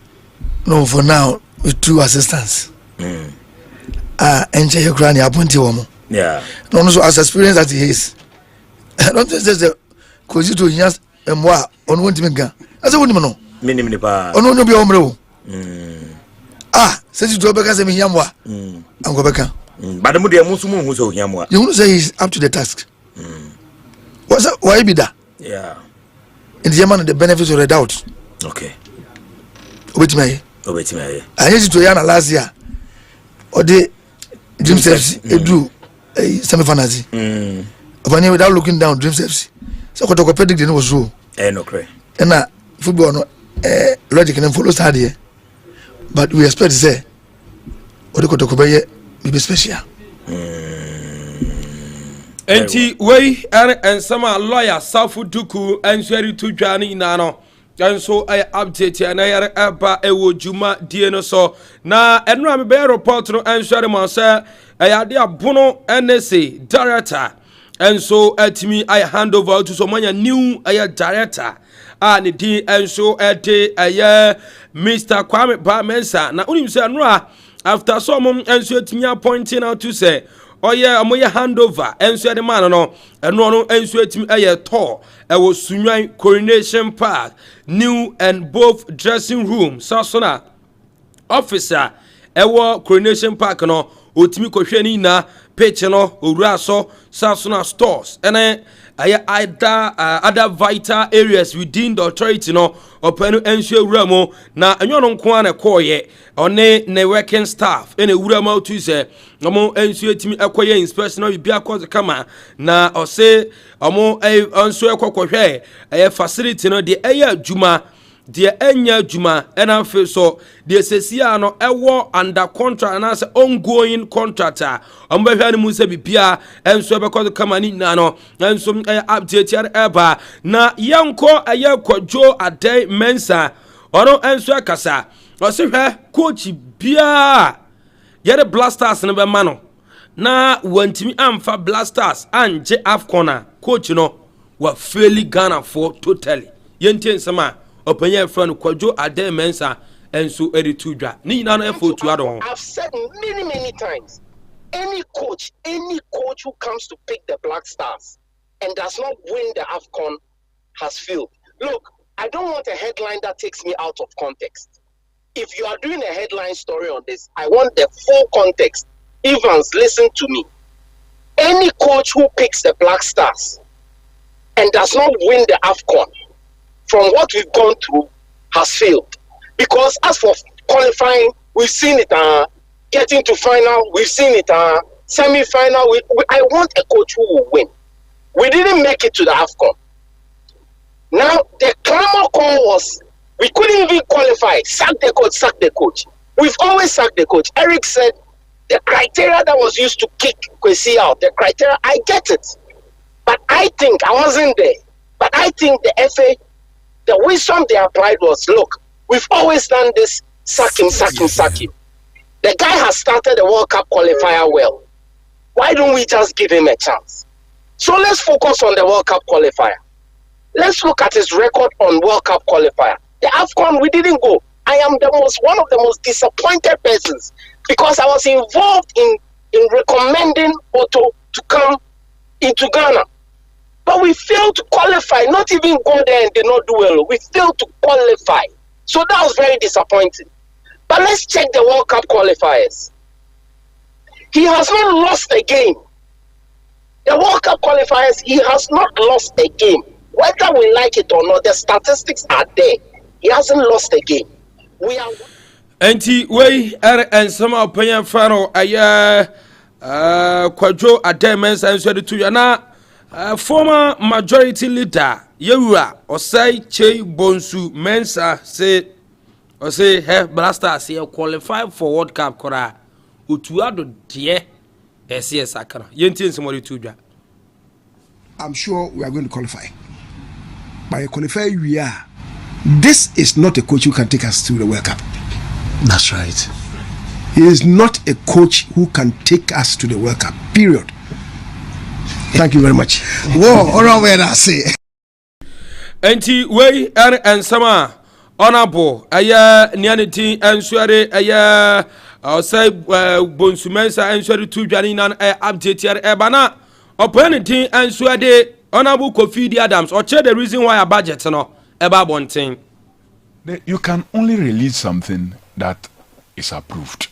No, for now with 2 assistants. And Jay Granny appointed woman. Yeah. No, also as experienced as he is. I don't think there's a Cosito Yas and moi on one team. As a woman, minimum. On no be omro. Says you to Becca and Yamwa. And go back. But the Mudia Musumu who's so Yamwa. You say he's up to the task. What's that? Why be that? Yeah. In the German, the benefits of the doubt. Okay. Wait me. I used to Yana last year. Or the Dream Steps, drew a semi fantasy. When without looking down, Dream Steps. So, what I predict was true. No, cray. And football, logic and follows hard here. But we expect to say, what the Kotokobe will be special. Enti we and some lawyer Safu Duku and Sherry to Johnny Nano. And so I update and I aba ewo juma die so na enu am be report no answer man say I dey abono NSA director and so atimi I hand over to someone new director and the and so Mr. Kwame Bamensa na unim say no after some and so atimi pointing out to say oh yeah, amoye handover enso de man no eno no enso etim to e wo Sunwan Coronation Park new and both dressing room sasona officer e wo Coronation Park no otimi kohwe ni na pitch no owura so sasona stores ene other vital areas within the authority no openu enso ewura mo na enyo no nko an ekoye one ne working staff ene ewura ma otu se omo enso etimi ekoye inspection no bia cause kama na ose omo enso ekokohwe facility no de adwuma de enya adwuma ena fe so de sesia no ewo under contract and as ongoing contractor omo behwa ni mu se bibia enso cause kama ni na no enso update eba na yanko kwadwo adai mensa ono enso akasa ose hwe coach bia yere blasters no be mano na wantimi amfa blasters anje afcona coach no wa fairly Ghana for totally yentien sama opanya friend kwadwo adai mensa enso editu dwa ni na no efo tu ado. I've said many times any coach who comes to pick the Black Stars and does not win the AFCON has failed. Look, I don't want a headline that takes me out of context. If you are doing a headline story on this, I want the full context. Evans, listen to me. Any coach who picks the Black Stars and does not win the AFCON, from what we've gone through, has failed. Because as for qualifying, we've seen it. Getting to final, we've seen it. Semi-final, I want a coach who will win. We didn't make it to the AFCON. Now, the clamor call was, we couldn't even qualify. Sack the coach. We've always sacked the coach. Eric said, the criteria that was used to kick Kwesi out, the criteria, I get it. But I think, I wasn't there, but I think the FA, the wisdom they applied was, look, we've always done this, sack him. The guy has started the World Cup qualifier well. Why don't we just give him a chance? So let's focus on the World Cup qualifier. Let's look at his record on World Cup qualifier. The AFCON, we didn't go. I am one of the most disappointed persons because I was involved in recommending Otto to come into Ghana. But we failed to qualify, not even go there and did not do well. We failed to qualify. So that was very disappointing. But let's check the World Cup qualifiers. He has not lost a game. The World Cup qualifiers, he has not lost a game. Whether we like it or not, the statistics are there. He hasn't lost a game. We are... Enti we and some opinion fano kwadwo ademens and so to yana former majority leader Yewura Osai Che Bonsu Mensa say Blaster say qualify for World Cup kora utuado de SS akara yentin somori tudwa. I'm sure we are going to qualify. By qualify we are. This is not a coach who can take us to the World Cup. That's right. He is not a coach who can take us to the World Cup. Period. Thank you very much. Whoa, all right, where I say. Enti we and sama honorable nianity ensuare say bonsumensa ensuare tu dwane nan update here bana opportunity ensuare honorable Kofi Adams or the reason why a budget no eba bonten. You can only release something that is approved.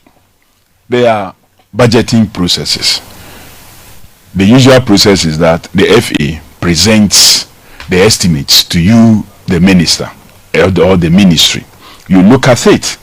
There are budgeting processes. The usual process is that the FA presents the estimates to you, the minister or the ministry. You look at it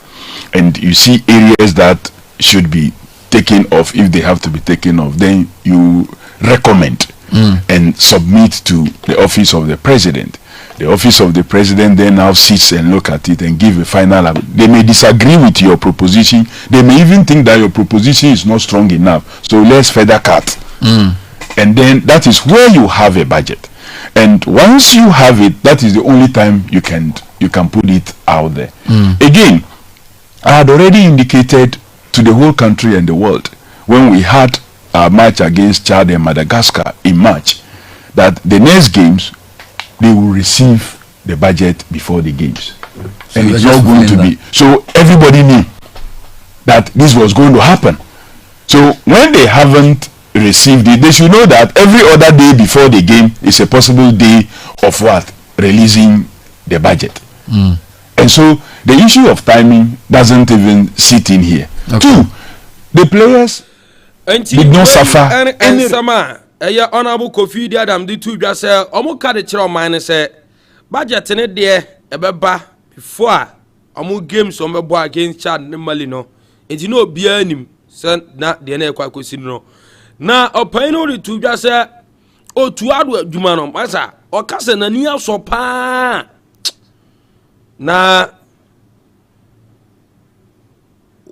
and you see areas that should be taken off. If they have to be taken off, then you recommend and submit to the office of the president. The office of the president then now sits and look at it and give a final. They may disagree with your proposition. They may even think that your proposition is not strong enough. So let's further cut. And then that is where you have a budget. And once you have it, that is the only time you can put it out there. Again, I had already indicated to the whole country and the world when we had our match against Chad and Madagascar in March that the next games they will receive the budget before the games. So and it's not going to be. So everybody knew that this was going to happen. So when they haven't received it, they should know that every other day before the game is a possible day of what? Releasing the budget. And so the issue of timing doesn't even sit in here. Okay. 2, the players did not suffer any. Honorable Kofi Adams di tu dwa say omo ka de kire o man say budget ne de ebeba before omo games omo bo against Chad ne Mali no enti no obia anim say na de na ekwa kosi no na opan no de tu dwa say otu ado adwuma no masa o ka say nani aso pa na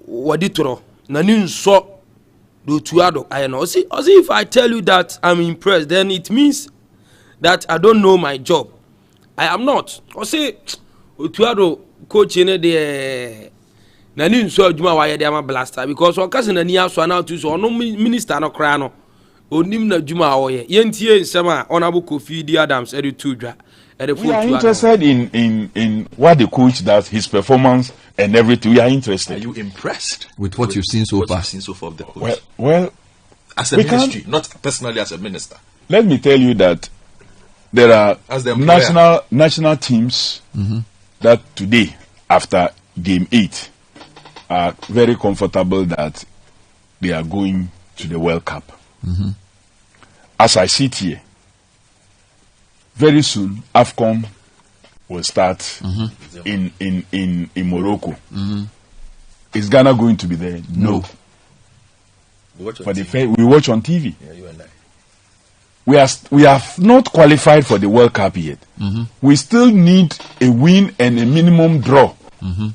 wadi toro nani nso I know. See, if I tell you that I'm impressed, then it means that I don't know my job. I am not. Or say, Utuado coach in the Nanin so Juma why they am blaster because our cousin and Nia so now to so no minister no crano. Onimna Juma oye. Yentie Sama Honorable Kofi Adams Editudra. We are interested in what the coach does, his performance and everything. We are interested. Are you impressed with what you've seen so far? Of the coach? Well, as a ministry, not personally as a minister. Let me tell you that there are national teams that today, after game 8, are very comfortable that they are going to the World Cup. As I sit here, very soon, AFCON will start in Morocco. Is Ghana going to be there? No. We watch on TV. Yeah, you and I. We have not qualified for the World Cup yet. We still need a win and a minimum draw to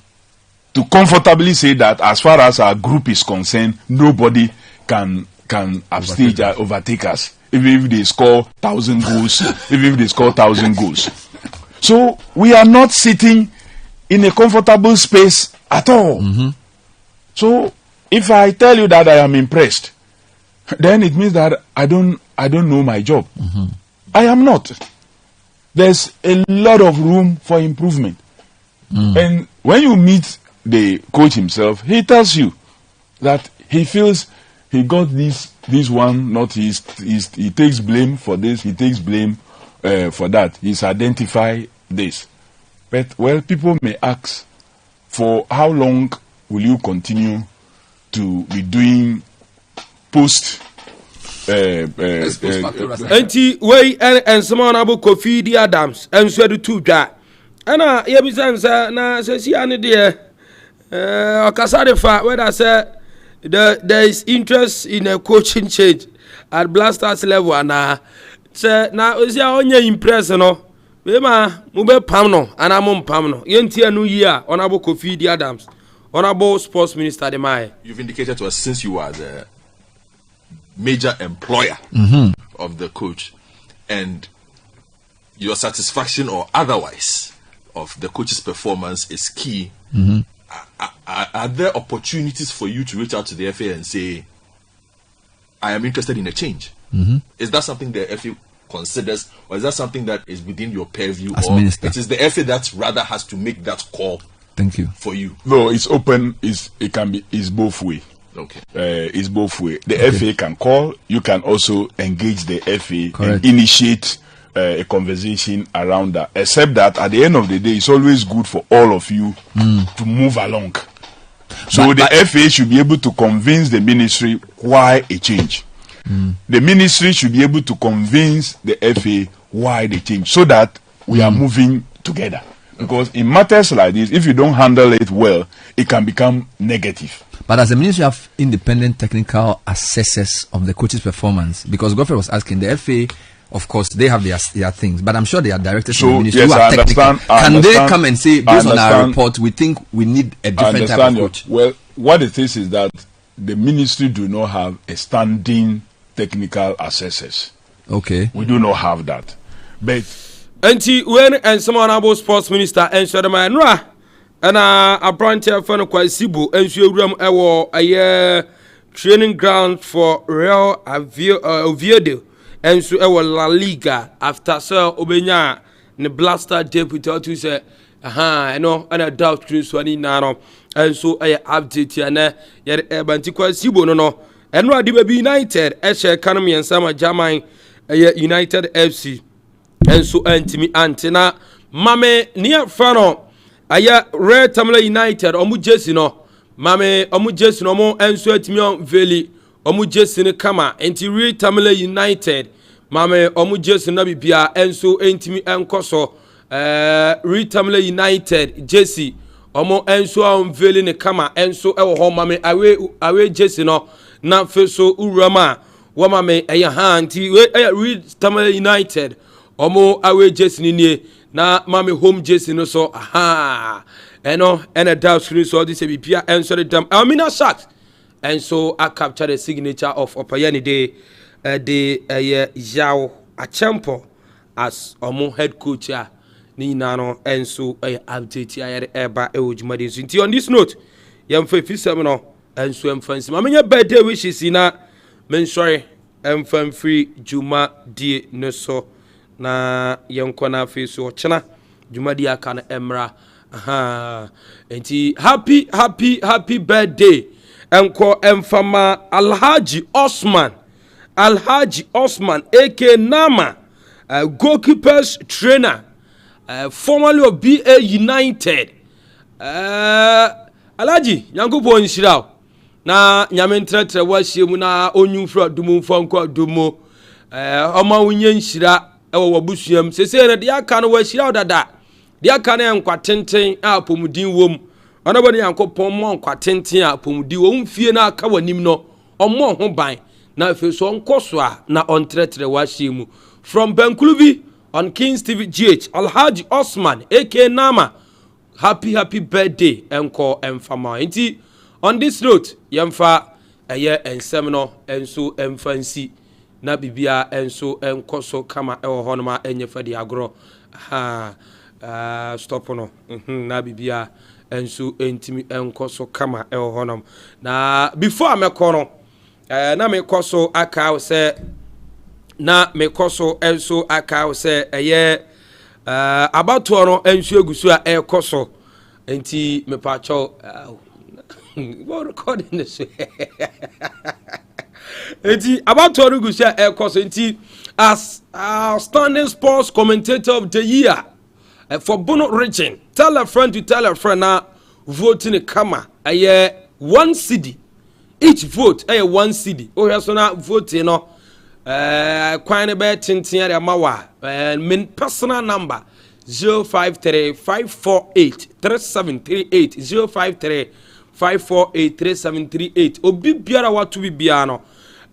comfortably say that as far as our group is concerned, nobody can upstage overtake us. Even if they score 1,000 goals, even if they score 1,000 goals. So we are not sitting in a comfortable space at all. So if I tell you that I am impressed, then it means that I don't know my job. I am not. There's a lot of room for improvement. And when you meet the coach himself, he tells you that he feels he got this one, not he takes blame for this, he takes blame for that. He's identified this. But, well, people may ask, for how long will you continue to be doing post Anti way and some honorable Kofi Adams and so do two ja. Ana yebisansa na sesi ane de okasade fa whether say there is interest in a coaching change at Blasters level and say na osia onye impress no be ma mu be pam no ana mo pam no yenti anu yi a honorable Kofi Adams honorable sports minister de mai. You've indicated to us since you are the major employer of the coach and your satisfaction or otherwise of the coach's performance is key. Are there opportunities for you to reach out to the FA and say, I am interested in a change? Is that something the FA considers, or is that something that is within your purview, as or minister? It is the FA that rather has to make that call? Thank you. For you. No, it's open. It's both way. Okay. It's both way. The FA can call. You can also engage the FA Correct. and initiate a conversation around that. Except that at the end of the day, it's always good for all of you to move along. So the FA should be able to convince the ministry why a change. The ministry should be able to convince the FA why the change, so that we are moving together. Because in matters like this, if you don't handle it well, it can become negative. But as a ministry, you have independent technical assessors of the coach's performance. Because Godfrey was asking, the FA, of course, they have their things, but I'm sure they are directors in the ministry who are technical. Can they come and say, based on our report, we think we need a different type of coach? Well, what it is that the ministry do not have a standing technical assessors. Okay. We do not have that. But Enti when and some honorable sports minister and Shadama Nra and a branch of Sibu and Shuram Ewo a training ground for Real Oviedo and so La Liga after Sir Obenya the Blaster deputy to say I know and a doubt Swani Nano and so I update and yet Bantiqua Sibu no and Radiba United Eshe Economy and Sama Jamai United FC. And so antimi antina mame near fano aya Red Tamale United omu jesi no mame omu jesi no mo enso atimi on veli omu jesi ne kama enti Red Tamale United mame omu jesi na bibia enso entimi enkoso Red Tamale United jesi omu enso on veli ne kama enso ewo ho mame awe jesi no na feso urama wa mame aya ha anti Red Tamale United Omo awe jesi ni na mami home jesi no so aha eno ena down screen so this be pia enso the dam Amina Sharks and so I capture the signature of Opayani de Yao Achempo as omo head coach ni nano enso update ya eba ejumade nti on this note yemfa fisem no enso emfansi mamenye birthday wishes na men sorry emfam free juma die no so na yenkona feso chena jumadi aka na emra aha enti happy birthday enko emfama Alhaji Osman AK Nama goalkeepers trainer formerly of BA United Alhaji yangopo nshiraw na nyamentre wahye na onyumfra dumumfo nko dumo oma wunye nshira ewo wabusuam sese na dia ka no wahira odada dia ka na enkwatenten a pomudin wom onabone yankopon mo enkwatenten a pomudin wom fie na aka wanim no omo ho ban na afeso onkoso a na ontretre wahye from Benkuluvi on Kings TV GH Alhaji Osman AK Nama happy birthday enko emfama enti on this note yemfa eye ensem no enso emfansi na bibia enso enkoso kama ewo honoma enye fadi agro stop no na bibia enso entimi enkoso kama ewo honom na before amekono na mekoso aka se na mekoso enso aka se eye abato no enso egusu a ekoso enti mepacho what recording this enti about to Rugusia Air Course enti as outstanding sports commentator of the year for Bono region. Tell a friend to tell a friend now voting a kama a 1 cedi each vote a 1 cedi oh yes na vote no kwani be tintin ya mawa min personal number 053-548-3738 053-548-3738 obi biara watu bibia no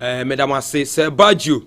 Madam Ase se Bajo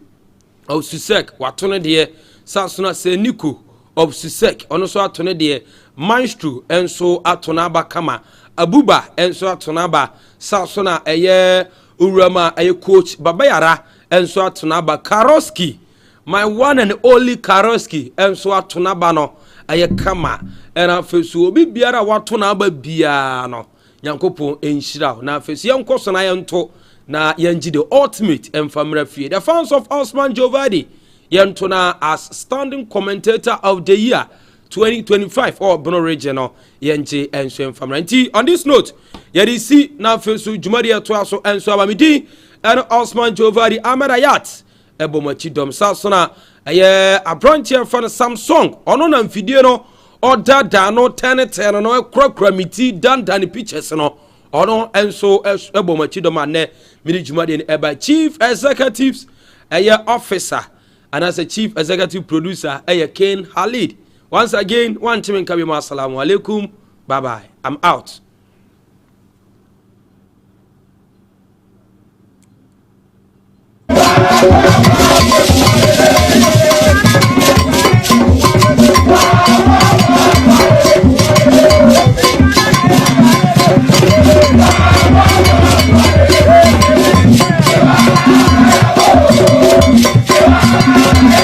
of Susek watone de Sansona se Nico of Susek ono so atone de Maestro enso atona ba kama Abuba enso atona ba Sansona eye Urama eye coach Babayara enso atona ba Karoski my one and only Karoski enso atona ba no eye kama era fesu obi biara watona ba bia no Yankopon enshira na fesu yankoso na yento na yanji the ultimate emfamra fie the fans of Osman Jovadi yentona as standing commentator of the year 2025 or Bono Regional Yenche and Shem Famranti. On this note, Yadisi now Fesu Jumadia Twaso and Swabamidi and Osman Jovari Amadayat Ebomachi Dom Sasona a branch here for Samsung on Amphidiano or Dada no Tenet no Crocramiti Dan Danny Pictures no or and so Ebomachi Domane Mini Jumadian Eba Chief Executives a officer and as a chief executive producer a Kane Halid. Once again, one team in Kabima, assalamu alaikum, bye bye. I'm out.